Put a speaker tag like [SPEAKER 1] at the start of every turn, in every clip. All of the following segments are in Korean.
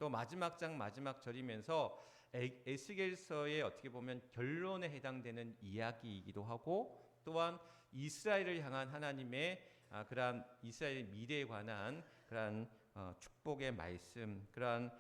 [SPEAKER 1] 또 마지막 장 마지막 절이면서 에스겔서의 어떻게 보면 결론에 해당되는 이야기이기도 하고, 또한 이스라엘을 향한 하나님의 그러한 이스라엘의 미래에 관한 그러한 축복의 말씀, 그러한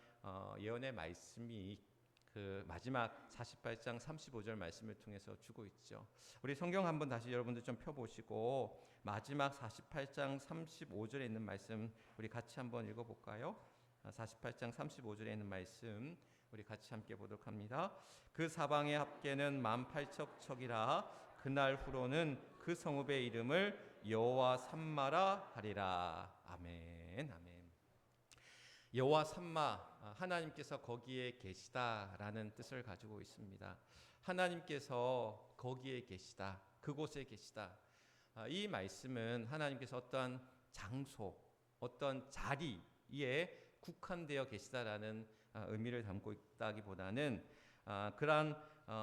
[SPEAKER 1] 예언의 말씀이 그 마지막 48장 35절 말씀을 통해서 주고 있죠. 우리 성경 한번 다시 여러분들 좀 펴보시고 마지막 48장 35절에 있는 말씀 우리 같이 한번 읽어볼까요? 48장 35절에 있는 말씀 우리 같이 함께 보도록 합니다. 그 사방의 합계는 18,000척이라 그날 후로는 그 성읍의 이름을 여호와 삼마라 하리라. 아멘. 아멘. 여호와 삼마, 하나님께서 거기에 계시다라는 뜻을 가지고 있습니다. 하나님께서 거기에 계시다, 그곳에 계시다. 이 말씀은 하나님께서 어떠한 장소, 어떤 자리에 국한되어 계시다라는 의미를 담고 있다기보다는 그러한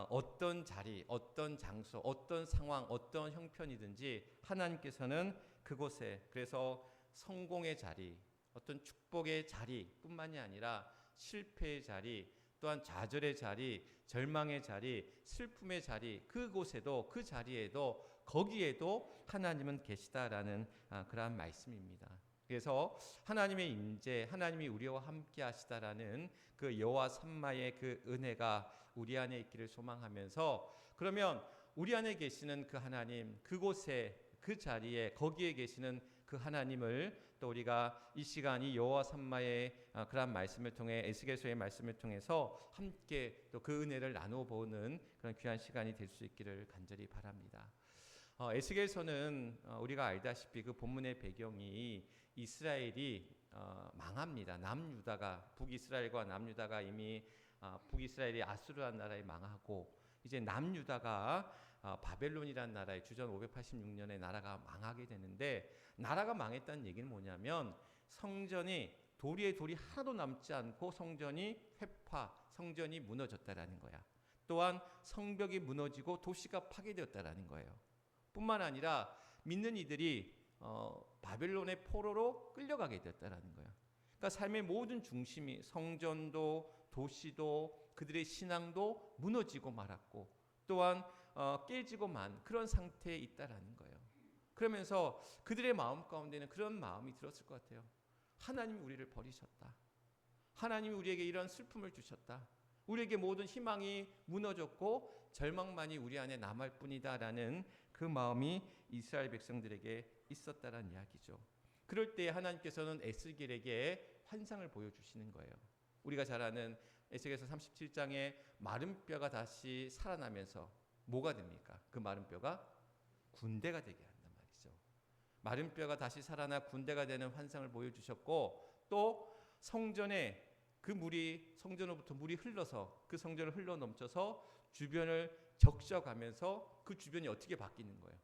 [SPEAKER 1] 어떤 자리, 어떤 장소, 어떤 상황, 어떤 형편이든지 하나님께서는 그곳에, 그래서 성공의 자리, 어떤 축복의 자리뿐만이 아니라 실패의 자리, 또한 좌절의 자리, 절망의 자리, 슬픔의 자리, 그곳에도, 그 자리에도, 거기에도 하나님은 계시다라는 그러한 말씀입니다. 그래서 하나님의 임재, 하나님이 우리와 함께 하시다라는 그 여호와 삼마의 그 은혜가 우리 안에 있기를 소망하면서, 그러면 우리 안에 계시는 그 하나님, 그곳에, 그 자리에, 거기에 계시는 그 하나님을 또 우리가 이 시간 이 여호와 삼마의 그런 말씀을 통해, 에스겔서의 말씀을 통해서 함께 또 그 은혜를 나누어 보는 그런 귀한 시간이 될 수 있기를 간절히 바랍니다. 에스겔서는 우리가 알다시피 그 본문의 배경이 이스라엘이 망합니다. 남유다가, 북이스라엘과 남유다가 이미 북이스라엘이 아수르한 나라에 망하고, 이제 남유다가 바벨론이라는 나라에 주전 586년에 나라가 망하게 되는데, 나라가 망했다는 얘기는 뭐냐면 성전이 돌에 돌이 하나도 남지 않고 성전이 회파, 성전이 무너졌다라는 거야. 또한 성벽이 무너지고 도시가 파괴되었다라는 거예요. 뿐만 아니라 믿는 이들이 바벨론의 포로로 끌려가게 되었다라는 거야. 그러니까 삶의 모든 중심이, 성전도 도시도 그들의 신앙도 무너지고 말았고, 또한 깨지고 만 그런 상태에 있다라는 거예요. 그러면서 그들의 마음 가운데는 그런 마음이 들었을 것 같아요. 하나님이 우리를 버리셨다. 하나님이 우리에게 이런 슬픔을 주셨다. 우리에게 모든 희망이 무너졌고 절망만이 우리 안에 남을 뿐이다라는 그 마음이 이스라엘 백성들에게 있었다라는 이야기죠. 그럴 때 하나님께서는 에스겔에게 환상을 보여주시는 거예요. 우리가 잘 아는 에스겔서 37장에 마른 뼈가 다시 살아나면서 뭐가 됩니까? 그 마른 뼈가 군대가 되게 한단 말이죠. 마른 뼈가 다시 살아나 군대가 되는 환상을 보여주셨고, 또 성전에 그 물이, 성전으로부터 물이 흘러서 그 성전을 흘러 넘쳐서 주변을 적셔가면서 그 주변이 어떻게 바뀌는 거예요?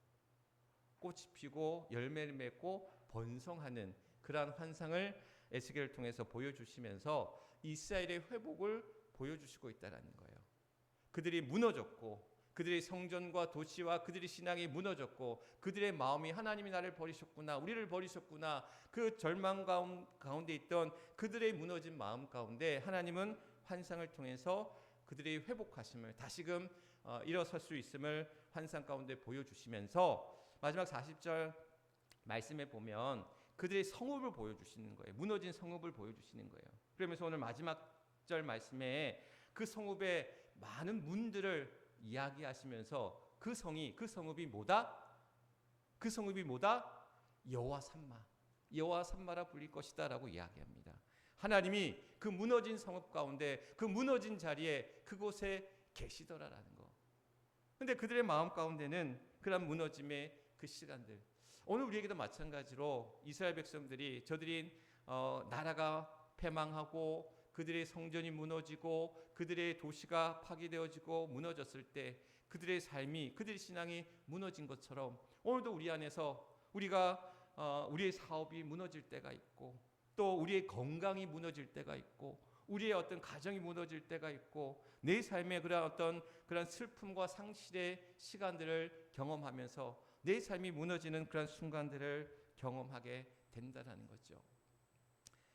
[SPEAKER 1] 꽃이 피고 열매를 맺고 번성하는 그러한 환상을 에스겔을 통해서 보여주시면서 이스라엘의 회복을 보여주시고 있다는 거예요. 그들이 무너졌고, 그들의 성전과 도시와 그들의 신앙이 무너졌고, 그들의 마음이 하나님이 나를 버리셨구나, 우리를 버리셨구나, 그 절망 가운데 있던 그들의 무너진 마음 가운데 하나님은 환상을 통해서 그들의 회복하심을, 다시금 일어설 수 있음을 환상 가운데 보여주시면서 마지막 40절 말씀에 보면 그들의 성읍을 보여주시는 거예요. 무너진 성읍을 보여주시는 거예요. 그러면서 오늘 마지막 절 말씀에 그 성읍의 많은 문들을 이야기하시면서 그 성읍이 뭐다? 그 성읍이 뭐다? 여호와 삼마, 여호와 삼마라 불릴 것이다 라고 이야기합니다. 하나님이 그 무너진 성읍 가운데, 그 무너진 자리에, 그곳에 계시더라라는 거. 근데 그들의 마음 가운데는 그런 무너짐의 그 시간들, 오늘 우리에게도 마찬가지로 이스라엘 백성들이, 저들이 나라가 패망하고 그들의 성전이 무너지고 그들의 도시가 파괴되어지고 무너졌을 때 그들의 삶이, 그들의 신앙이 무너진 것처럼 오늘도 우리 안에서 우리의 사업이 무너질 때가 있고, 또 우리의 건강이 무너질 때가 있고, 우리의 어떤 가정이 무너질 때가 있고, 내 삶에 그런 슬픔과 상실의 시간들을 경험하면서 내 삶이 무너지는 그런 순간들을 경험하게 된다는 거죠.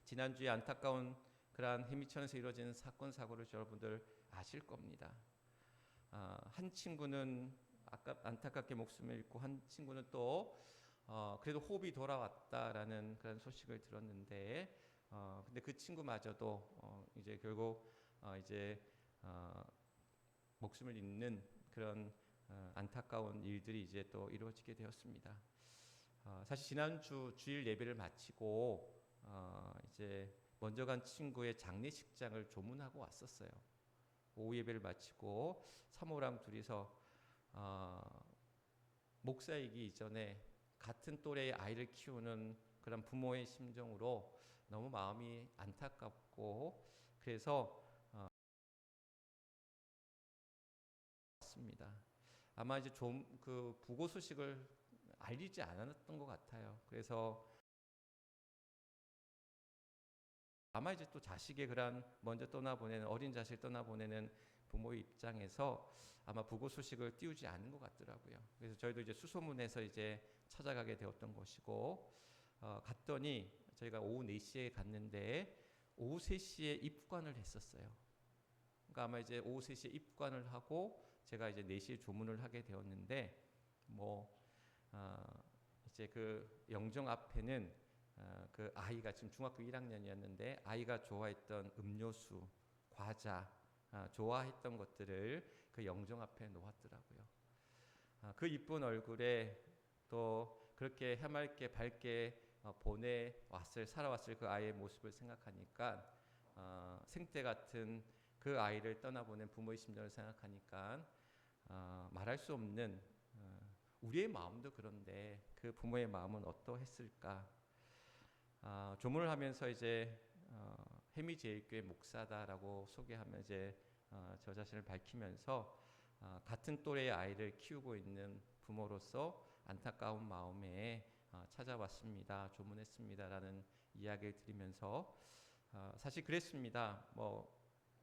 [SPEAKER 1] 지난주에 안타까운 그러한 해미천에서 이루어지는 사건 사고를 여러분들 아실 겁니다. 한 친구는 안타깝게 목숨을 잃고 한 친구는 또 그래도 호흡이 돌아왔다라는 그런 소식을 들었는데 근데 그 친구마저도 이제 결국 이제 목숨을 잃는 그런 안타까운 일들이 이제 또 이루어지게 되었습니다. 사실 지난주 주일 예배를 마치고 이제 먼저 간 친구의 장례식장을 조문하고 왔었어요. 오후 예배를 마치고 사모랑 둘이서 목사이기 이전에 같은 또래의 아이를 키우는 그런 부모의 심정으로 너무 마음이 안타깝고 그래서 왔습니다. 아마 이제 좀 그 부고 소식을 알리지 않았던 것 같아요. 그래서 아마 이제 또 자식의 그런 먼저 떠나보내는 어린 자식을 떠나보내는 부모의 입장에서 아마 부고 소식을 띄우지 않은 것 같더라고요. 그래서 저희도 이제 수소문해서 이제 찾아가게 되었던 것이고 갔더니 저희가 오후 4시에 갔는데 오후 3시에 입관을 했었어요. 그러니까 아마 이제 오후 3시에 입관을 하고 제가 이제 4시에 조문을 하게 되었는데 이제 그 영정 앞에는 그 아이가 지금 중학교 1학년이었는데 아이가 좋아했던 음료수, 과자, 좋아했던 것들을 그 영정 앞에 놓았더라고요. 그 이쁜 얼굴에 또 그렇게 해맑게 밝게 살아왔을 그 아이의 모습을 생각하니까 생때 같은 그 아이를 떠나보낸 부모의 심정을 생각하니까 말할 수 없는 우리의 마음도 그런데 그 부모의 마음은 어떠했을까? 조문을 하면서 이제 해미제일교회 목사다라고 소개하면 이제 저 자신을 밝히면서 같은 또래의 아이를 키우고 있는 부모로서 안타까운 마음에 찾아왔습니다. 조문했습니다라는 이야기를 드리면서 사실 그랬습니다. 뭐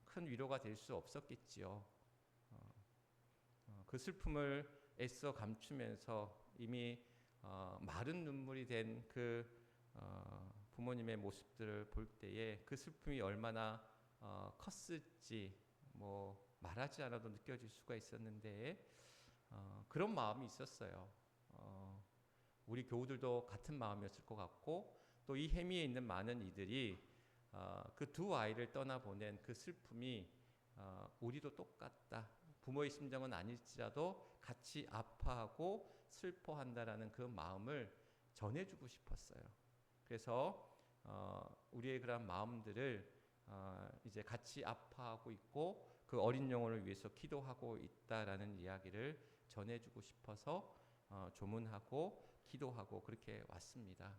[SPEAKER 1] 큰 위로가 될 수 없었겠지요. 그 슬픔을 애써 감추면서 이미 마른 눈물이 된 그 부모님의 모습들을 볼 때에 그 슬픔이 얼마나 컸을지 뭐 말하지 않아도 느껴질 수가 있었는데 그런 마음이 있었어요. 우리 교우들도 같은 마음이었을 것 같고 또 이 해미에 있는 많은 이들이 그 두 아이를 떠나보낸 그 슬픔이 우리도 똑같다. 부모의 심정은 아닐지라도 같이 아파하고 슬퍼한다라는 그 마음을 전해주고 싶었어요. 그래서 우리의 그런 마음들을 이제 같이 아파하고 있고 그 어린 영혼을 위해서 기도하고 있다라는 이야기를 전해주고 싶어서 조문하고 기도하고 그렇게 왔습니다.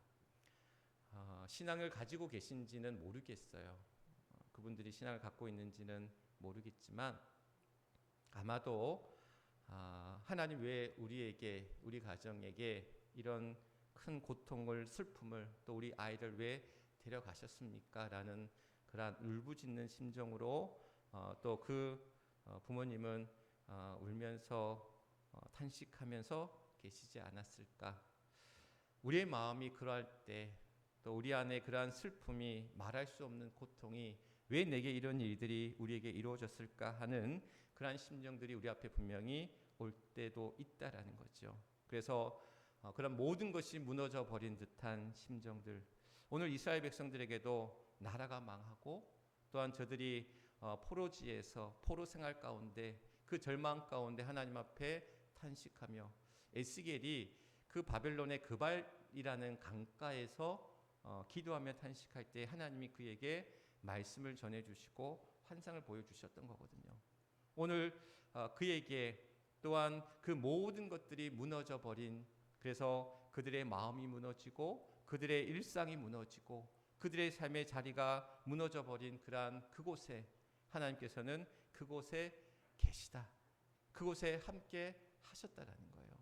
[SPEAKER 1] 신앙을 가지고 계신지는 모르겠어요. 그분들이 신앙을 갖고 있는지는 모르겠지만 아마도 하나님 왜 우리에게 우리 가정에게 이런 큰 고통을 슬픔을 또 우리 아이를 왜 데려가셨습니까? 라는 그런 울부짖는 심정으로 또 그 부모님은 울면서 탄식하면서 계시지 않았을까? 우리의 마음이 그러할 때 또 우리 안에 그러한 슬픔이 말할 수 없는 고통이 왜 내게 이런 일들이 우리에게 이루어졌을까 하는 그러한 심정들이 우리 앞에 분명히 올 때도 있다라는 거죠. 그래서 그런 모든 것이 무너져 버린 듯한 심정들 오늘 이스라엘 백성들에게도 나라가 망하고 또한 저들이 포로지에서 포로 생활 가운데 그 절망 가운데 하나님 앞에 탄식하며 에스겔이 그 바벨론의 그발이라는 강가에서 기도하며 탄식할 때 하나님이 그에게 말씀을 전해주시고 환상을 보여주셨던 거거든요. 오늘 그에게 또한 그 모든 것들이 무너져 버린 그래서 그들의 마음이 무너지고 그들의 일상이 무너지고 그들의 삶의 자리가 무너져 버린 그러한 그곳에 하나님께서는 그곳에 계시다. 그곳에 함께 하셨다라는 거예요.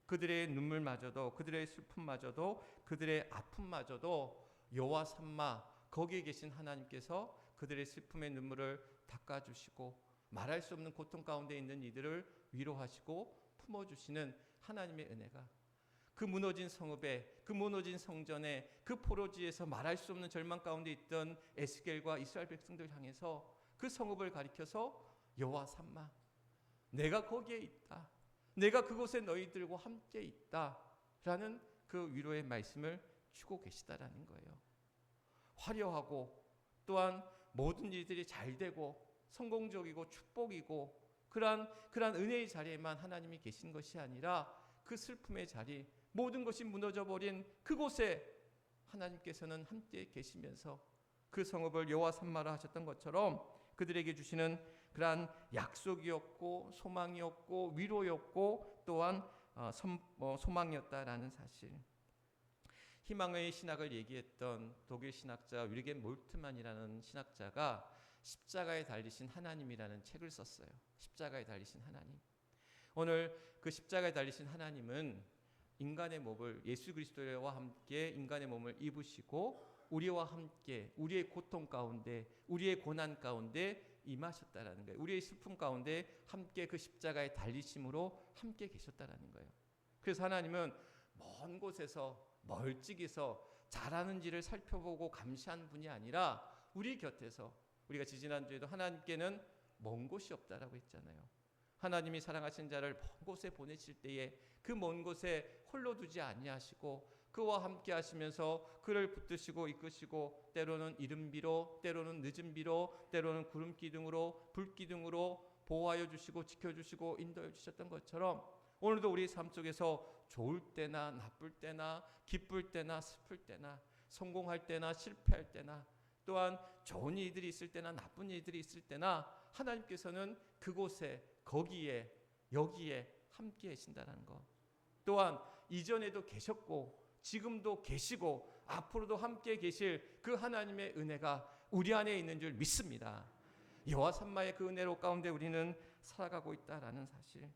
[SPEAKER 1] 그들의 눈물마저도 그들의 슬픔마저도 그들의 아픔마저도 여호와 삼마 거기에 계신 하나님께서 그들의 슬픔의 눈물을 닦아주시고 말할 수 없는 고통 가운데 있는 이들을 위로하시고 품어주시는 하나님의 은혜가 그 무너진 성읍에, 그 무너진 성전에, 그 포로지에서 말할 수 없는 절망 가운데 있던 에스겔과 이스라엘 백성들 향해서 그 성읍을 가리켜서 여호와 삼마, 내가 거기에 있다, 내가 그곳에 너희들과 함께 있다 라는 그 위로의 말씀을 주고 계시다라는 거예요. 화려하고 또한 모든 일들이 잘 되고 성공적이고 축복이고 그러한 은혜의 자리에만 하나님이 계신 것이 아니라 그 슬픔의 자리, 모든 것이 무너져버린 그곳에 하나님께서는 함께 계시면서 그 성읍을 여호와 삼마라 하셨던 것처럼 그들에게 주시는 그러한 약속이었고 소망이었고 위로였고 또한 소망이었다라는 사실. 희망의 신학을 얘기했던 독일 신학자 윌겐 몰트만이라는 신학자가 십자가에 달리신 하나님이라는 책을 썼어요. 십자가에 달리신 하나님. 오늘 그 십자가에 달리신 하나님은 인간의 몸을, 예수 그리스도와 함께 인간의 몸을 입으시고 우리와 함께 우리의 고통 가운데, 우리의 고난 가운데 임하셨다라는 거예요. 우리의 슬픔 가운데 함께 그 십자가에 달리심으로 함께 계셨다라는 거예요. 그래서 하나님은 먼 곳에서 멀찍이서 잘하는지를 살펴보고 감시한 분이 아니라 우리 곁에서, 우리가 지지난주에도 하나님께는 먼 곳이 없다라고 했잖아요. 하나님이 사랑하신 자를 먼 곳에 보내실 때에 그 먼 곳에 홀로 두지 아니하시고 그와 함께 하시면서 그를 붙드시고 이끄시고 때로는 이른 비로, 때로는 늦은 비로, 때로는 구름 기둥으로, 불 기둥으로 보호하여 주시고 지켜주시고 인도해 주셨던 것처럼 오늘도 우리 삶 속에서 좋을 때나 나쁠 때나 기쁠 때나 슬플 때나 성공할 때나 실패할 때나 또한 좋은 일들이 있을 때나 나쁜 일들이 있을 때나 하나님께서는 그곳에, 거기에, 여기에 함께 계신다는 것. 또한 이전에도 계셨고 지금도 계시고 앞으로도 함께 계실 그 하나님의 은혜가 우리 안에 있는 줄 믿습니다. 여호와 삼마의 그 은혜로 가운데 우리는 살아가고 있다라는 사실.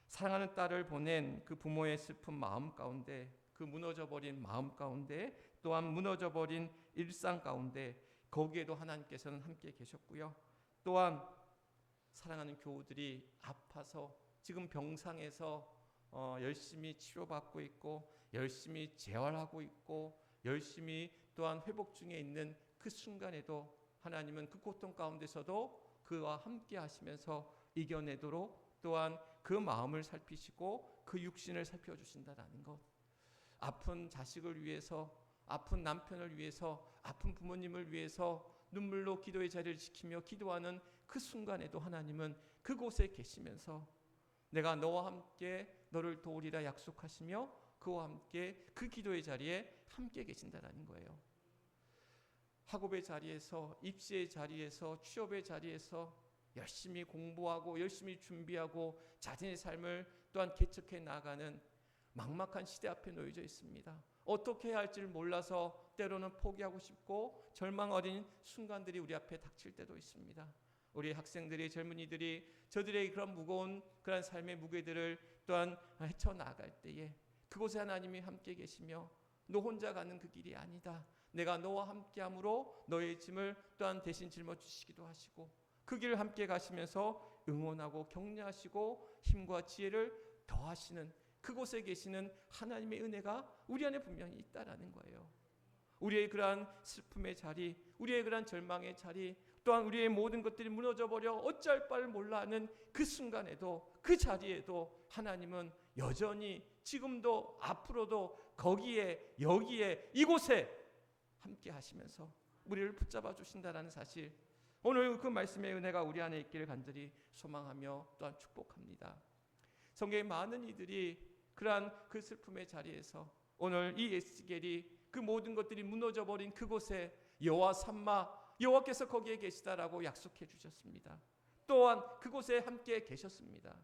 [SPEAKER 1] 사랑하는 딸을 보낸 그 부모의 슬픈 마음 가운데, 그 무너져버린 마음 가운데, 또한 무너져버린 일상 가운데 거기에도 하나님께서는 함께 계셨고요. 또한 사랑하는 교우들이 아파서 지금 병상에서 열심히 치료받고 있고 열심히 재활하고 있고 열심히 또한 회복 중에 있는 그 순간에도 하나님은 그 고통 가운데서도 그와 함께 하시면서 이겨내도록 또한 그 마음을 살피시고 그 육신을 살펴주신다라는 것. 아픈 자식을 위해서, 아픈 남편을 위해서, 아픈 부모님을 위해서 눈물로 기도의 자리를 지키며 기도하는 그 순간에도 하나님은 그곳에 계시면서 내가 너와 함께 너를 도우리라 약속하시며 그와 함께 그 기도의 자리에 함께 계신다라는 거예요. 학업의 자리에서, 입시의 자리에서, 취업의 자리에서 열심히 공부하고 열심히 준비하고 자신의 삶을 또한 개척해 나가는 막막한 시대 앞에 놓여져 있습니다. 어떻게 해야 할지를 몰라서 때로는 포기하고 싶고 절망 어린 순간들이 우리 앞에 닥칠 때도 있습니다. 우리 학생들이, 젊은이들이 저들의 그런 무거운 그런 삶의 무게들을 또한 헤쳐나갈 때에 그곳에 하나님이 함께 계시며 너 혼자 가는 그 길이 아니다. 내가 너와 함께함으로 너의 짐을 또한 대신 짊어지시기도 하시고 그 길을 함께 가시면서 응원하고 격려하시고 힘과 지혜를 더하시는 그곳에 계시는 하나님의 은혜가 우리 안에 분명히 있다라는 거예요. 우리의 그러한 슬픔의 자리, 우리의 그러한 절망의 자리, 또한 우리의 모든 것들이 무너져버려 어찌할 바를 몰라 하는 그 순간에도 그 자리에도 하나님은 여전히 지금도 앞으로도 거기에 여기에 이곳에 함께 하시면서 우리를 붙잡아 주신다라는 사실, 오늘 그 말씀의 은혜가 우리 안에 있기를 간절히 소망하며 또한 축복합니다. 성경의 많은 이들이 그러한 그 슬픔의 자리에서 오늘 이 에스겔이 그 모든 것들이 무너져버린 그곳에 여호와 삼마, 여호와께서 거기에 계시다라고 약속해 주셨습니다. 또한 그곳에 함께 계셨습니다.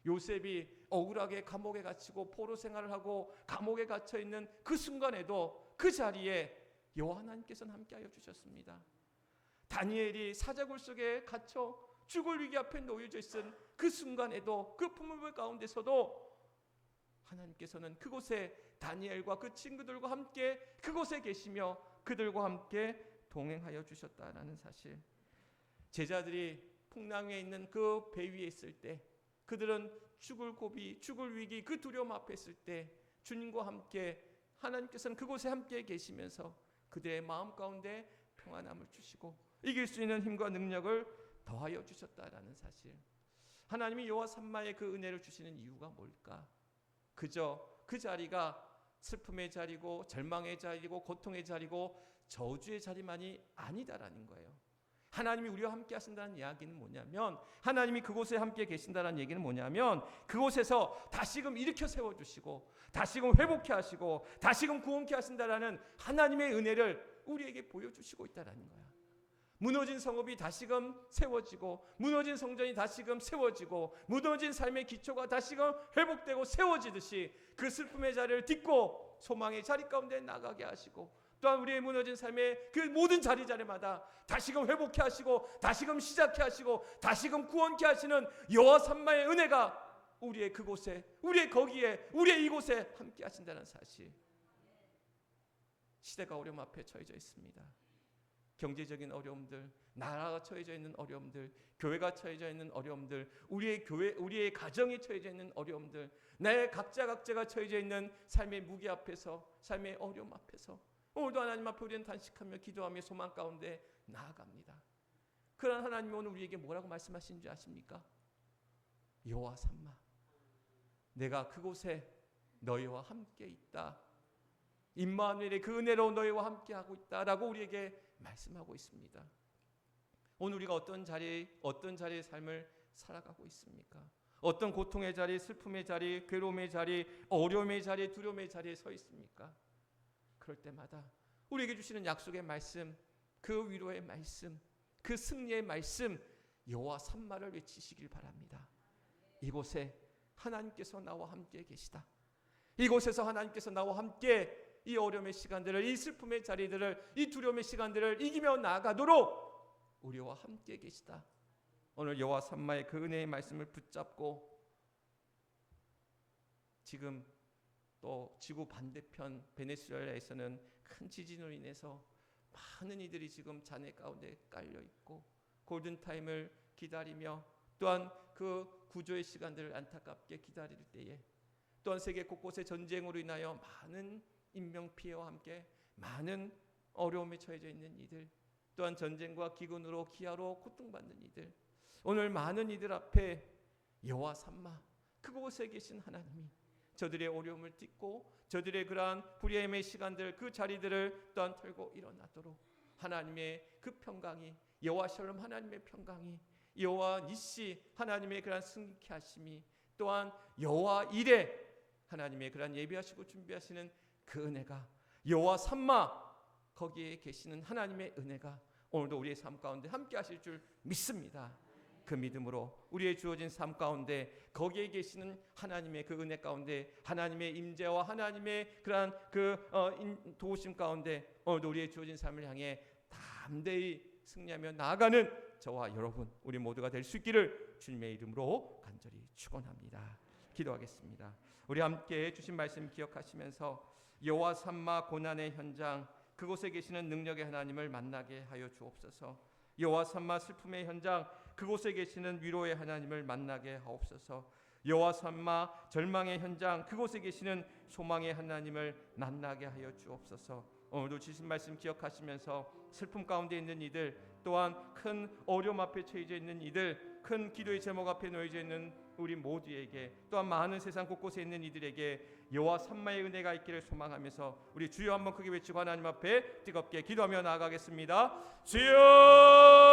[SPEAKER 1] 요셉이 억울하게 감옥에 갇히고 포로 생활을 하고 감옥에 갇혀 있는 그 순간에도 그 자리에 여호와 하나님께서는 함께하여 주셨습니다. 다니엘이 사자굴 속에 갇혀 죽을 위기 앞에 놓여져 있은 그 순간에도 그 풍문물 가운데서도 하나님께서는 그곳에 다니엘과 그 친구들과 함께 그곳에 계시며 그들과 함께 동행하여 주셨다라는 사실. 제자들이 풍랑에 있는 그 배 위에 있을 때, 그 그들은 죽을 고비, 죽을 위기, 그 두려움 앞에 있을 때 주님과 함께 하나님께서는 그곳에 함께 계시면서 그들의 마음 가운데 평안함을 주시고 이길 수 있는 힘과 능력을 더하여 주셨다라는 사실. 하나님이 여호와 삼마의 그 은혜를 주시는 이유가 뭘까? 그저 그 자리가 슬픔의 자리고 절망의 자리고 고통의 자리고 저주의 자리만이 아니다라는 거예요. 하나님이 우리와 함께 하신다는 이야기는 뭐냐면, 하나님이 그곳에 함께 계신다는 얘기는 뭐냐면, 그곳에서 다시금 일으켜 세워주시고 다시금 회복케 하시고 다시금 구원케 하신다라는 하나님의 은혜를 우리에게 보여주시고 있다는 거야. 무너진 성읍이 다시금 세워지고, 무너진 성전이 다시금 세워지고, 무너진 삶의 기초가 다시금 회복되고 세워지듯이 그 슬픔의 자리를 딛고 소망의 자리 가운데 나가게 하시고, 또한 우리의 무너진 삶의 그 모든 자리마다 다시금 회복케 하시고 다시금 시작케 하시고 다시금 구원케 하시는 여호와 삼마의 은혜가 우리의 그곳에, 우리의 거기에, 우리의 이곳에 함께 하신다는 사실. 시대가 어려움 앞에 처해져 있습니다. 경제적인 어려움들, 나라가 처해져 있는 어려움들, 교회가 처해져 있는 어려움들, 우리의 교회, 우리의 가정이 처해져 있는 어려움들, 내 각자가 처해져 있는 삶의 무게 앞에서, 삶의 어려움 앞에서 오늘도 하나님 앞에 우리는 단식하며 기도하며 소망 가운데 나아갑니다. 그런 하나님이 오늘 우리에게 뭐라고 말씀하신 줄 아십니까? 여호와 삼마, 내가 그곳에 너희와 함께 있다. 임마누엘의 그 은혜로 너희와 함께 하고 있다라고 우리에게 말씀하고 있습니다. 오늘 우리가 어떤 자리의 삶을 살아가고 있습니까? 어떤 고통의 자리, 슬픔의 자리, 괴로움의 자리, 어려움의 자리, 두려움의 자리에 서 있습니까? 그럴 때마다 우리에게 주시는 약속의 말씀, 그 위로의 말씀, 그 승리의 말씀, 여호와 삼마를 외치시길 바랍니다. 이곳에 하나님께서 나와 함께 계시다. 이곳에서 하나님께서 나와 함께 이 어려움의 시간들을, 이 슬픔의 자리들을, 이 두려움의 시간들을 이기며 나아가도록 우리와 함께 계시다. 오늘 여호와 삼마의 그 은혜의 말씀을 붙잡고 지금 또 지구 반대편 베네수엘라에서는 큰 지진으로 인해서 많은 이들이 지금 잔해 가운데 깔려 있고 골든타임을 기다리며, 또한 그 구조의 시간들을 안타깝게 기다릴 때에, 또한 세계 곳곳의 전쟁으로 인하여 많은 인명피해와 함께 많은 어려움에 처해져 있는 이들, 또한 전쟁과 기근으로 기아로 고통받는 이들, 오늘 많은 이들 앞에 여호와 삼마, 그곳에 계신 하나님이 저들의 어려움을 딛고 저들의 그러한 불의함의 시간들, 그 자리들을 또한 털고 일어나도록 하나님의 그 평강이, 여호와 샬롬 하나님의 평강이, 여호와 니시 하나님의 그러한 승리케 하심이, 또한 여호와 이레 하나님의 그러한 예비하시고 준비하시는 그 은혜가, 여호와 삼마 거기에 계시는 하나님의 은혜가 오늘도 우리의 삶 가운데 함께 하실 줄 믿습니다. 그 믿음으로 우리의 주어진 삶 가운데 거기에 계시는 하나님의 그 은혜 가운데, 하나님의 임재와 하나님의 그러한 도우심 가운데 오늘도 우리의 주어진 삶을 향해 담대히 승리하며 나아가는 저와 여러분, 우리 모두가 될 수 있기를 주님의 이름으로 간절히 축원합니다. 기도하겠습니다. 우리 함께 주신 말씀 기억하시면서 여호와 삼마 고난의 현장, 그곳에 계시는 능력의 하나님을 만나게 하여 주옵소서. 여호와 삼마 슬픔의 현장, 그곳에 계시는 위로의 하나님을 만나게 하옵소서. 여호와 삼마 절망의 현장, 그곳에 계시는 소망의 하나님을 만나게 하여 주옵소서. 오늘도 주신 말씀 기억하시면서 슬픔 가운데 있는 이들, 또한 큰 어려움 앞에 처해져 있는 이들, 큰 기도의 제목 앞에 놓여져 있는 우리 모두에게, 또한 많은 세상 곳곳에 있는 이들에게 여호와 삼마의 은혜가 있기를 소망하면서 우리 주여 한번 크게 외치고 하나님 앞에 뜨겁게 기도하며 나아가겠습니다. 주여!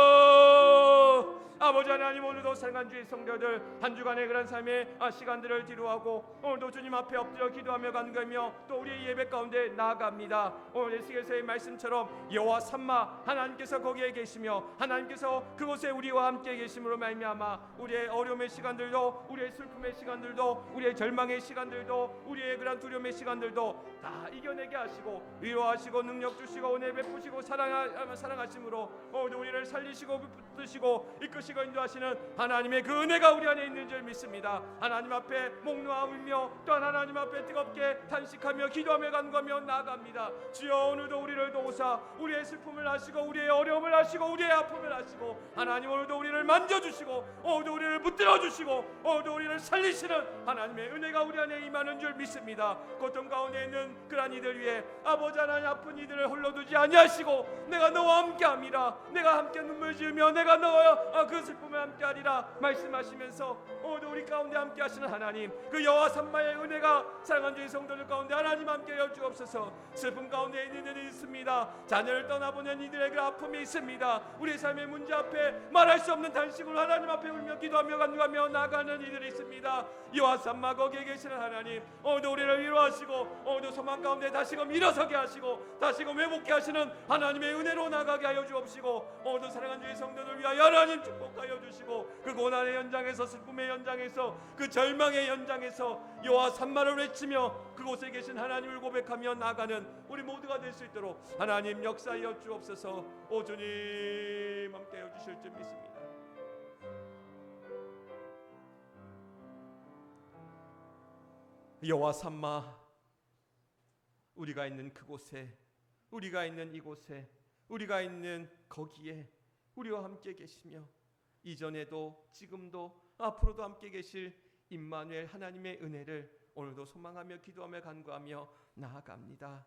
[SPEAKER 1] 아버지 하나님, 오늘도 사랑하는 주의 성도들 한 주간의 그런 삶의 시간들을 뒤로하고 오늘도 주님 앞에 엎드려 기도하며 간구하며 또 우리의 예배 가운데 나아갑니다. 오늘 에스겔서의 말씀처럼 여호와 삼마 하나님께서 거기에 계시며 하나님께서 그곳에 우리와 함께 계심으로 말미암아 우리의 어려움의 시간들도, 우리의 슬픔의 시간들도, 우리의 절망의 시간들도, 우리의 그런 두려움의 시간들도 다 이겨내게 하시고 위로하시고 능력 주시고 은혜 베푸시고 사랑하심으로 우리를 살리시고 붙드시고 이끄시고 인도하시는 하나님의 그 은혜가 우리 안에 있는 줄 믿습니다. 하나님 앞에 목놓아오며 또한 하나님 앞에 뜨겁게 탄식하며 기도하며 간구하며 나아갑니다. 주여 오늘도 우리를 도우사 우리의 슬픔을 아시고 우리의 어려움을 아시고 우리의 아픔을 아시고 하나님 오늘도 우리를 만져주시고 오늘도 우리를 붙들어주시고 오늘도 우리를 살리시는 하나님의 은혜가 우리 안에 임하는 줄 믿습니다. 고통 가운데 있는 그러한 이들 위해 아버지 하나님 아픈 이들을 홀로 두지 아니하시고 내가 너와 함께함이라 내가 함께 눈물 지으며 내가 너와 그 슬픔에 함께하리라 말씀하시면서 오늘도 우리 가운데 함께하시는 하나님 그 여호와 삼마의 은혜가 사랑하는 주의 성도들 가운데 하나님 함께 하여 주옵소서. 슬픔 가운데 있는 이들이 있습니다. 자녀를 떠나보낸 이들의 그 아픔이 있습니다. 우리의 삶의 문제 앞에 말할 수 없는 단식으로 하나님 앞에 울며 기도하며 간구하며 나가는 이들이 있습니다. 여호와 삼마 거기에 계시는 하나님 오늘도 우리를 위로하시고 오늘도 소망 가운데 다시금 일어서게 하시고 다시금 회복케 하시는 하나님의 은혜로 나가게 하여 주옵시고 오늘도 사랑하는 주의 성도들 위하여 하나님 축복하여 주시고 그 고난의 현장에서 슬픔의 현장에서 그 절망의 현장에서 여호와 삼마를 외치며 그곳에 계신 하나님을 고백하며 나가는 우리 모두가 될 수 있도록 하나님 역사하여 주옵소서. 오 주님 함께하여 주실 줄 믿습니다. 여호와 삼마 우리가 있는 그곳에 우리가 있는 이곳에 우리가 있는 거기에 우리와 함께 계시며 이전에도 지금도 앞으로도 함께 계실 임마누엘 하나님의 은혜를 오늘도 소망하며 기도하며 간구하며 나아갑니다.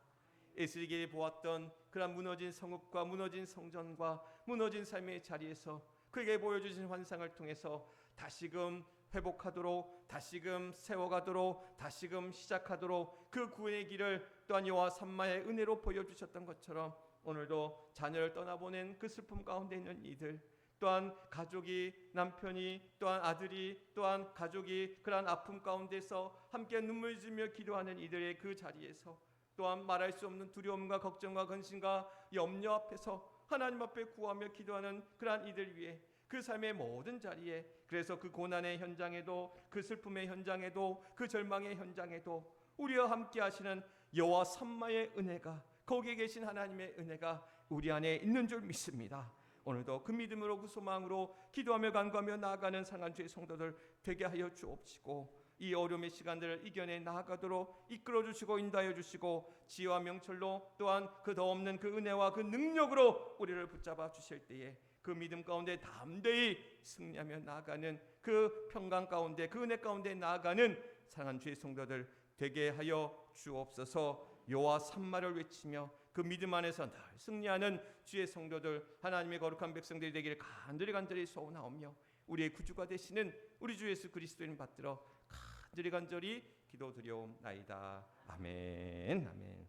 [SPEAKER 1] 에스겔이 보았던 그런 무너진 성읍과 무너진 성전과 무너진 삶의 자리에서 그에게 보여주신 환상을 통해서 다시금 회복하도록 다시금 세워가도록 다시금 시작하도록 그 구원의 길을 또한 여호와 삼마의 은혜로 보여주셨던 것처럼 오늘도 자녀를 떠나보낸 그 슬픔 가운데 있는 이들 또한 가족이 남편이 또한 아들이 또한 가족이 그러한 아픔 가운데서 함께 눈물 지으며 기도하는 이들의 그 자리에서 또한 말할 수 없는 두려움과 걱정과 근심과 염려 앞에서 하나님 앞에 구하며 기도하는 그러한 이들 위해 그 삶의 모든 자리에 그래서 그 고난의 현장에도 그 슬픔의 현장에도 그 절망의 현장에도 우리와 함께 하시는 여호와 삼마의 은혜가 거기에 계신 하나님의 은혜가 우리 안에 있는 줄 믿습니다. 오늘도 그 믿음으로 그 소망으로 기도하며 간구하며 나아가는 상한 주의 성도들 되게 하여 주옵시고 이 어려움의 시간들을 이겨내 나아가도록 이끌어 주시고 인도하여 주시고 지혜와 명철로 또한 그 더 없는 그 은혜와 그 능력으로 우리를 붙잡아 주실 때에 그 믿음 가운데 담대히 승리하며 나아가는 그 평강 가운데 그 은혜 가운데 나아가는 사랑하는 주의 성도들 되게 하여 주옵소서. 여호와 삼마를 외치며 그 믿음 안에서 늘 승리하는 주의 성도들 하나님의 거룩한 백성들이 되기를 간절히 소원하오며 우리의 구주가 되시는 우리 주 예수 그리스도를 받들어 간절히 기도드려옵나이다. 아멘. 아멘.